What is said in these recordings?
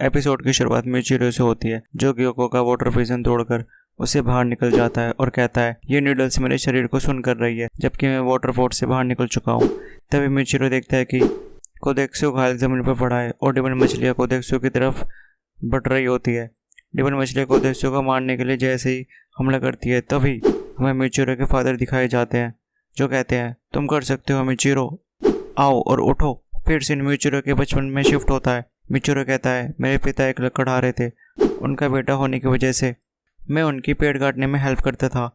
Episode की शुरुआत मिचिरो से होती है, जो ग्योको का वाटर प्रिजन तोड़कर उसे बाहर निकल जाता है और कहता है ये नीडल्स मेरे शरीर को सुन कर रही है, जबकि मैं वाटर फोर्ट से बाहर निकल चुका हूँ। तभी मिचिरो देखता है कि कोदेक्सो घायल जमीन पर पड़ा है और डिमन मछलियाँ कोदेक्सो की तरफ बढ़ रही होती है। डिमन मछलियाँ कोदेक्सो को मारने के लिए जैसे ही हमला करती है, तभी हमें मिचिरो के फादर दिखाए जाते हैं, जो कहते हैं तुम कर सकते हो मिचिरो, आओ और उठो। फिर सीन मिचिरो के बचपन में शिफ्ट होता है। मिचिरो कहता है मेरे पिता एक लकड़हारे थे, उनका बेटा होने की वजह से मैं उनकी पेड़ काटने में हेल्प करता था,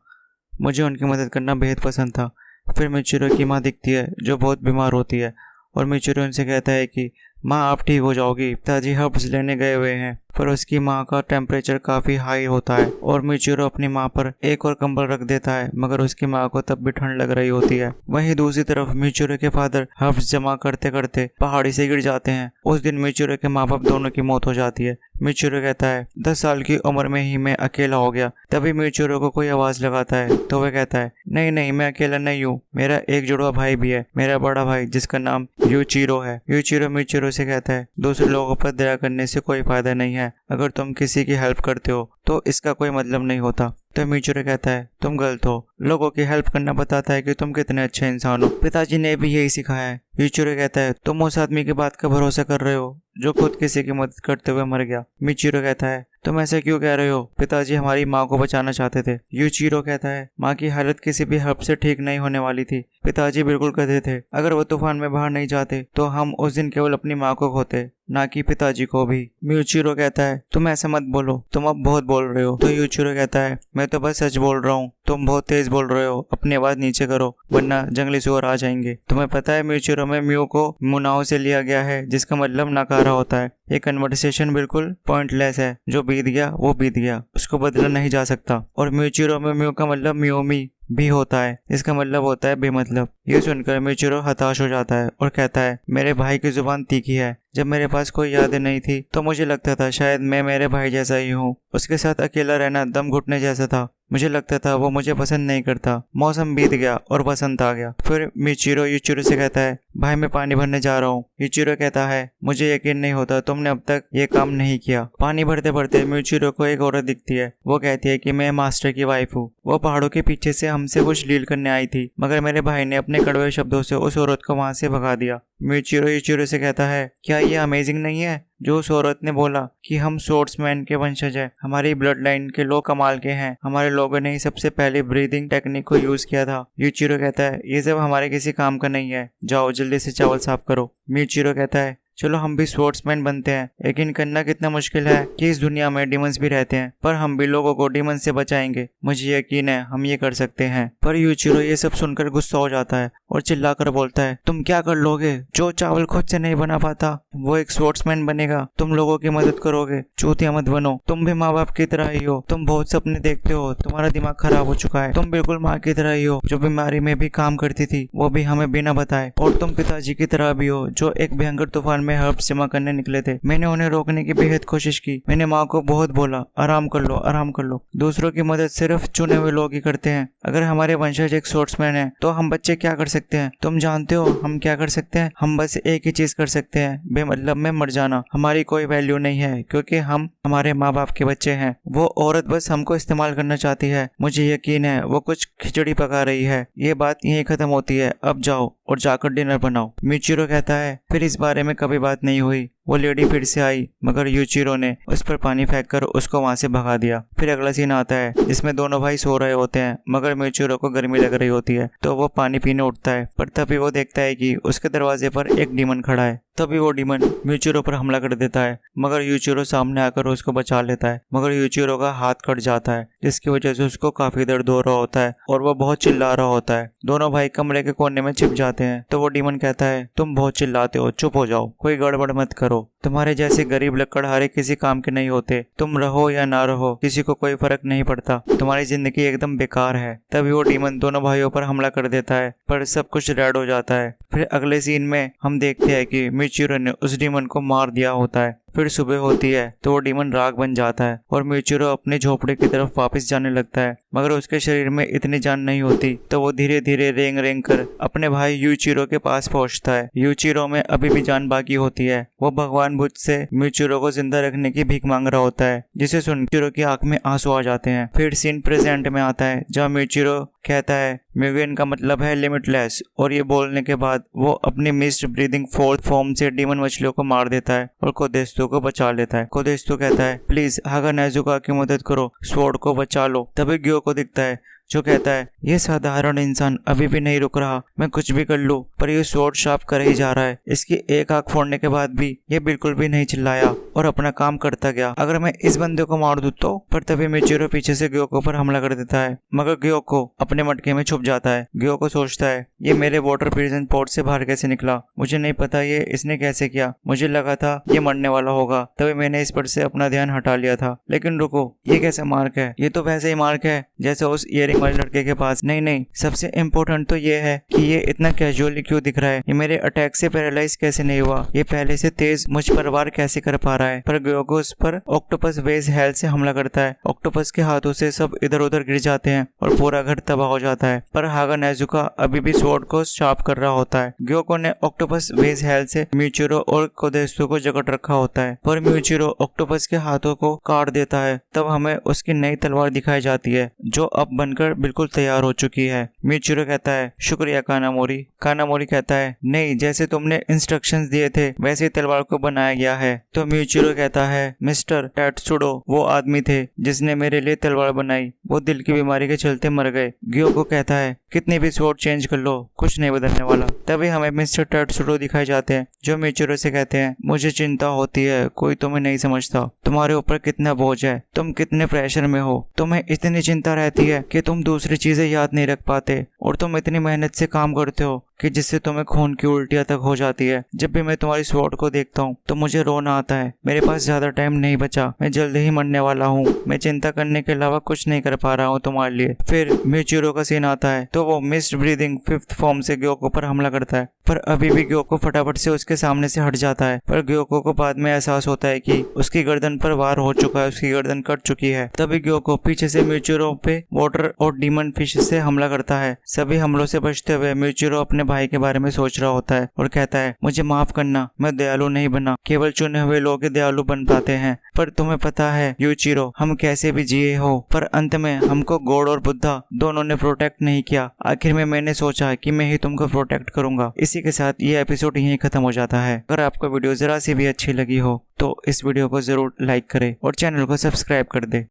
मुझे उनकी मदद करना बेहद पसंद था। फिर मिचिरो की माँ दिखती है जो बहुत बीमार होती है और मिचिरो उनसे कहता है कि माँ आप ठीक हो जाओगी, पिताजी हर्ब्स लेने गए हुए हैं। पर उसकी माँ का टेम्परेचर काफ़ी हाई होता है और मिचिरो अपनी माँ पर एक और कंबल रख देता है, मगर उसकी माँ को तब भी ठंड लग रही होती है। वहीं दूसरी तरफ मिचिरो के फादर हर्ब्स जमा करते करते पहाड़ी से गिर जाते हैं। उस दिन मिचिरो के माँ बाप दोनों की मौत हो जाती है। मिचिरो कहता है 10 साल की उम्र में ही मैं अकेला हो गया। तभी मिचिरो को कोई आवाज़ लगाता है तो वह कहता है नहीं नहीं, मैं अकेला नहीं हूँ, मेरा एक जुड़वा भाई भी है, मेरा बड़ा भाई जिसका नाम यूचिरो है। यूचिरो मिचिरो से कहता है दूसरे लोगों पर दया करने से कोई फायदा नहीं है, अगर तुम किसी की हेल्प करते हो तो इसका कोई मतलब नहीं होता। तो मिचिरो कहता है तुम गलत हो, लोगों की हेल्प करना बताता है कि तुम कितने अच्छे इंसान हो, पिताजी ने भी यही सिखाया है। मिचिरो कहता है तुम उस आदमी की बात का भरोसा कर रहे हो जो खुद किसी की मदद करते हुए मर गया। मिचिरो कहता है तुम ऐसे क्यों कह रहे हो, पिताजी हमारी माँ को बचाना चाहते थे। यूचिरो कहता है माँ की हालत किसी भी हद से ठीक नहीं होने वाली थी, पिताजी बिल्कुल गधे थे, अगर वो तूफान में बाहर नहीं जाते तो हम उस दिन केवल अपनी माँ को खोते, ना कि पिताजी को भी। यूचिरो कहता है तुम ऐसा मत बोलो, तुम अब बहुत बोल रहे हो। तो यूचिरो कहता है मैं तो बस सच बोल रहा हूँ, तुम बहुत तेज बोल रहे हो, अपनी आवाज नीचे करो वरना जंगली सुअर आ जाएंगे। तुम्हें पता है मिचिरो में म्यू को मुनाओ से लिया गया है, जिसका मतलब नकारा होता है। ये कन्वर्सेशन बिल्कुल पॉइंटलेस है, जो बीत गया वो बीत गया, उसको बदला नहीं जा सकता। और मिचिरो में म्यू का मतलब म्यूमी भी होता है, इसका मतलब होता है बेमतलब। ये सुनकर मिचिरो हताश हो जाता है और कहता है मेरे भाई की जुबान तीखी है, जब मेरे पास कोई यादें नहीं थी तो मुझे लगता था शायद मैं मेरे भाई जैसा ही हूँ, उसके साथ अकेला रहना दम घुटने जैसा था, मुझे लगता था वो मुझे पसंद नहीं करता। मौसम बीत गया और बसंत आ गया। फिर मिचिरो यूचिरो से कहता है भाई मैं पानी भरने जा रहा हूँ। यूचिरो कहता है मुझे यकीन नहीं होता तुमने अब तक ये काम नहीं किया। पानी भरते भरते मिचिरो को एक औरत दिखती है, वो कहती है कि मैं मास्टर की वाइफ हूँ, वो पहाड़ों के पीछे से हमसे कुछ डील करने आई थी, मगर मेरे भाई ने अपने कड़वे शब्दों से उस औरत को वहां से भगा दिया। मिचिरो यूचिरो से कहता है क्या ये अमेजिंग नहीं है जो उस औरत ने बोला कि हम सोर्ट्समैन के वंशज हैं, हमारी ब्लड लाइन के लोग कमाल के हैं, हमारे लोगों ने ही सबसे पहले ब्रीदिंग टेक्निक को यूज किया था। यूचिरो कहता है ये सब हमारे किसी काम का नहीं है, जाओ जल्दी से चावल साफ करो। मिचिरो कहता है चलो हम भी स्पोर्ट्समैन बनते हैं, लेकिन करना कितना मुश्किल है कि इस दुनिया में डीमंस भी रहते हैं, पर हम भी लोगों को डीमंस से बचाएंगे, मुझे यकीन है हम ये कर सकते हैं। पर यूचिरो ये सब सुनकर गुस्सा हो जाता है और चिल्लाकर बोलता है तुम क्या कर लोगे, जो चावल खुद से नहीं बना पाता वो एक स्पोर्ट्समैन बनेगा, तुम लोगों की मदद करोगे, चूतिया मत बनो, तुम भी माँ बाप की तरह ही हो, तुम बहुत सपने देखते हो, तुम्हारा दिमाग खराब हो चुका है, तुम बिल्कुल माँ की तरह ही हो जो बीमारी में भी काम करती थी, वो भी हमें बिना बताए, और तुम पिताजी की तरह भी हो जो एक भयंकर तूफान में हर्ब्स जमा करने निकले थे। मैंने उन्हें रोकने की बेहद कोशिश की, मैंने माँ को बहुत बोला आराम कर लो आराम कर लो, दूसरों की मदद सिर्फ चुने हुए लोग ही करते हैं, अगर हमारे वंशज एक स्पोर्ट्समैन है तो हम बच्चे क्या कर सकते हैं, तुम जानते हो हम क्या कर सकते हैं, हम बस एक ही चीज कर सकते हैं, बेमतलब में मर जाना, हमारी कोई वैल्यू नहीं है क्योंकि हम हमारे माँ बाप के बच्चे हैं, वो औरत बस हमको इस्तेमाल करना चाहती है, मुझे यकीन है वो कुछ खिचड़ी पका रही है, ये बात यहीं खत्म होती है, अब जाओ और जाकर डिनर बनाओ। मिचिरो कहता है फिर इस बारे में कभी बात नहीं हुई, वो लेडी फिर से आई मगर यूचिरो ने उस पर पानी फेंककर उसको वहां से भगा दिया। फिर अगला सीन आता है जिसमें दोनों भाई सो रहे होते हैं मगर मिचिरो को गर्मी लग रही होती है, तो वो पानी पीने उठता है, पर तभी वो देखता है कि उसके दरवाजे पर एक डीमन खड़ा है। तभी वो डीमन मिचिरो पर हमला कर देता है मगर यूचिरो सामने आकर उसको बचा लेता है, मगर यूचिरो का हाथ कट जाता है जिसकी वजह से उसको काफी दर्द हो रहा होता है और वो बहुत चिल्ला रहा होता है। दोनों भाई कमरे के कोने में छिप जाते हैं तो वो डीमन कहता है तुम बहुत चिल्लाते हो, चुप हो जाओ, कोई गड़बड़ मत करो, तुम्हारे जैसे गरीब लकड़हारे किसी काम के नहीं होते, तुम रहो या ना रहो किसी को कोई फर्क नहीं पड़ता, तुम्हारी जिंदगी एकदम बेकार है। तभी वो डीमन दोनों भाइयों पर हमला कर देता है पर सब कुछ रेड हो जाता है। फिर अगले सीन में हम देखते हैं कि मिचिरो ने उस डीमन को मार दिया होता है फिर सुबह होती है तो वो डीमन राग बन जाता है और मिचिरो अपने झोपड़े की तरफ वापस जाने लगता है, मगर उसके शरीर में इतनी जान नहीं होती। तो वो धीरे धीरे रेंग रेंग कर अपने भाई यूचिरो के पास पहुंचता है। यूचिरो में अभी भी जान बाकी होती है। वो भगवान बुद्ध से मिचिरो को जिंदा रखने की भीख मांग रहा होता है, जिसे सुन मिचिरो की आंख में आंसू आ जाते हैं। फिर सीन प्रेजेंट में आता है जहाँ मिचिरो कहता है म्यूगेन का मतलब है लिमिटलेस, और ये बोलने के बाद वो अपनी मिस्ट ब्रीदिंग फोर्थ फॉर्म से डीमन मछलियों को मार देता है और कोदेस्तु को बचा लेता है। कोदेस्तु कहता है प्लीज हागा नेजुका की मदद करो, स्वॉर्ड को बचा लो। तभी ग्यो को दिखता है जो कहता है ये साधारण इंसान अभी भी नहीं रुक रहा, मैं कुछ भी कर लूं पर ये स्वॉर्ड शार्प कर ही जा रहा है। इसकी एक आंख फोड़ने के बाद भी ये बिल्कुल भी नहीं चिल्लाया और अपना काम करता गया। अगर मैं इस बंदे को मार दूं तो। पर तभी मिचिरो पीछे से ग्योको पर हमला कर देता है, मगर ग्योको अपने मटके में छुप जाता है। ग्योको सोचता है ये मेरे वाटर प्रिजन पोर्ट से बाहर कैसे निकला, मुझे नहीं पता ये इसने कैसे किया, मुझे लगा था ये मरने वाला होगा तभी मैंने इस पर से अपना ध्यान हटा लिया था। लेकिन रुको, ये कैसा मार्क है, ये तो वैसे ही मार्क है जैसे उस इयरिंग वाले लड़के के पास। नहीं, सबसे इम्पोर्टेंट तो ये है कि ये इतना कैजुअली क्यों दिख रहा है, ये मेरे अटैक से पैरालाइज कैसे नहीं हुआ, ये पहले से तेज मुझ पर वार कैसे कर पा रहा है। पर ग्योको उस पर ऑक्टोपस वेज हेल से हमला करता है। ऑक्टोपस के हाथों से सब इधर उधर गिर जाते हैं और पूरा घर तबाह हो जाता है। पर हागा नेजुका अभी भी स्वॉर्ड को शार्प कर रहा होता है। ग्योको ने ऑक्टोपस वेज हेल से मिचिरो और कोदेस्तु को जकड़ रखा होता है, पर मिचिरो ऑक्टोपस के हाथों को काट देता है। तब हमें उसकी नई तलवार दिखाई जाती है जो अब बनकर बिल्कुल तैयार हो चुकी है। मिचिरो कहता है शुक्रिया कानामोरी। कानामोरी कहता है नहीं, जैसे तुमने इंस्ट्रक्शंस दिए थे वैसे ही तलवार को बनाया गया है। तो मिचिरो कहता है मिस्टर टेत्सुडो वो आदमी थे जिसने मेरे लिए तलवार बनाई, वो दिल की बीमारी के चलते मर गए। ग्योको कहता है कितने भी स्वॉर्ड चेंज कर लो कुछ नहीं बदलने वाला। तभी हमें मिस्टर टेत्सुडो दिखाई जाते हैं जो मिचिरो से कहते हैं मुझे चिंता होती है, कोई तुम्हें नहीं समझता, तुम्हारे ऊपर कितना बोझ है, तुम कितने प्रेशर में हो, तुम्हें इतनी चिंता रहती है कि तुम दूसरी चीजें याद नहीं रख पाते, और तुम इतनी मेहनत से काम करते हो कि जिससे तुम्हें खून की उल्टियां तक हो जाती है। जब भी मैं तुम्हारी स्वॉर्ड को देखता हूँ तो मुझे रोना आता है। मेरे पास ज्यादा टाइम नहीं बचा, मैं जल्द ही मरने वाला हूँ, मैं चिंता करने के अलावा कुछ नहीं कर पा रहा हूँ तुम्हारे लिए। फिर मिचिरो का सीन आता है तो वो मिस्ट ब्रीदिंग फिफ्थ फॉर्म से ग्योको पर हमला करता है, पर अभी भी ग्योको फटाफट से उसके सामने से हट जाता है। पर ग्योको को बाद में एहसास होता है कि उसकी गर्दन पर वार हो चुका है, उसकी गर्दन कट चुकी है। तभी ग्योको पीछे से मिचिरो पे वाटर और डीमन फिश से हमला करता है। सभी हमलों से बचते हुए मिचिरो अपने भाई के बारे में सोच रहा होता है और कहता है मुझे माफ करना, मैं दयालु नहीं बना, केवल चुने हुए लोग दयालु बन पाते हैं। पर तुम्हें पता है यूचिरो, हम कैसे भी जिए हो पर अंत में हमको गॉड और बुद्धा दोनों ने प्रोटेक्ट नहीं किया। आखिर में मैंने सोचा कि मैं ही तुमको प्रोटेक्ट करूंगा। इसी के साथ ये एपिसोड यहीं खत्म हो जाता है। अगर आपको वीडियो जरा सी भी अच्छी लगी हो तो इस वीडियो को जरूर लाइक करें और चैनल को सब्सक्राइब कर दे।